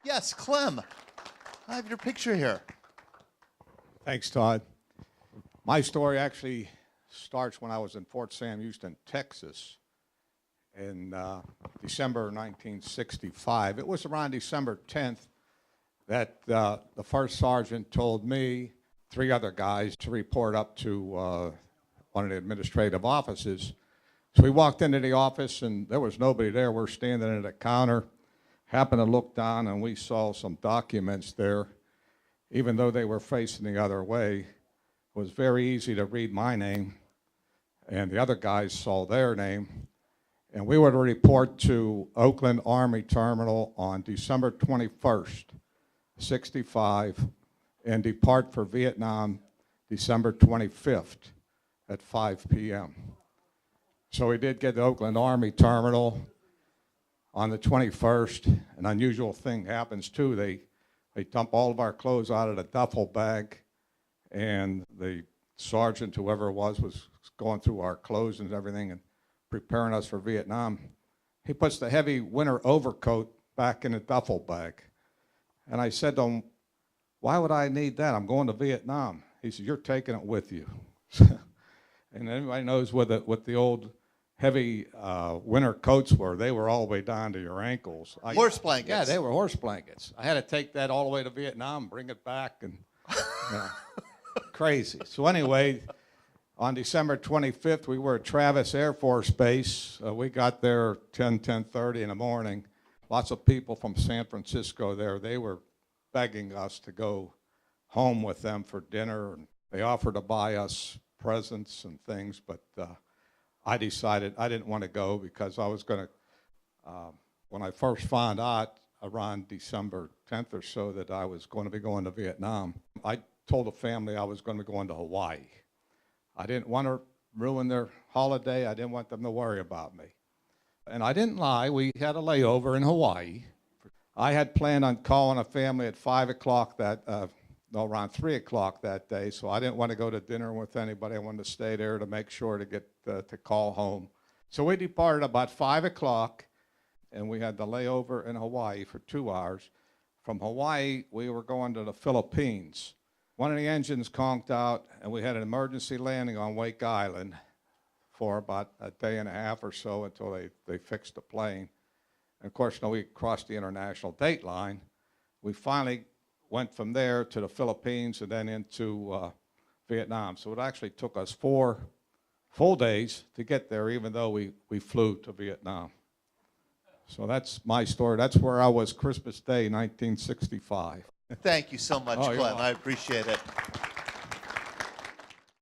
Yes, Clem. I have your picture here. Thanks, Todd. My story actually starts when I was in Fort Sam Houston, Texas, in December 1965. It was around December 10th that the first sergeant told me, 3 other guys, to report up to one of the administrative offices. So we walked into the office, and there was nobody there. We're standing at a counter, happened to look down, and we saw some documents there. Even though they were facing the other way, it was very easy to read my name, and the other guys saw their name. And we were to report to Oakland Army Terminal on December 21st, 65, and depart for Vietnam December 25th at 5 p.m. So we did get to Oakland Army Terminal on the 21st. An unusual thing happens too. They dump all of our clothes out of the duffel bag, and the sergeant, whoever it was going through our clothes and everything and preparing us for Vietnam. He puts the heavy winter overcoat back in the duffel bag. And I said to him, "Why would I need that? I'm going to Vietnam." He said, "You're taking it with you." And everybody knows what the old heavy winter coats were. They were all the way down to your ankles. Horse blankets. Yeah, they were horse blankets. I had to take that all the way to Vietnam, bring it back, and crazy. So anyway, on December 25th, we were at Travis Air Force Base. We got there 10:30 in the morning. Lots of people from San Francisco there. They were begging us to go home with them for dinner, and they offered to buy us presents and things, but I decided I didn't want to go because I was going to, when I first found out around December 10th or so that I was going to be going to Vietnam, I told the family I was going to be going to Hawaii. I didn't want to ruin their holiday. I didn't want them to worry about me. And I didn't lie. We had a layover in Hawaii. I had planned on calling a family at 5 o'clock around 3 o'clock that day, so I didn't want to go to dinner with anybody. I wanted to stay there to make sure to get to call home. So we departed about 5 o'clock, and we had the layover in Hawaii for 2 hours. From Hawaii, we were going to the Philippines. One of the engines conked out, and we had an emergency landing on Wake Island for about a day and a half or so until they fixed the plane. And of course, we crossed the international date line. We finally went from there to the Philippines and then into Vietnam. So it actually took us 4 full days to get there, even though we flew to Vietnam. So that's my story. That's where I was Christmas Day, 1965. Thank you so much, Clem. I appreciate it.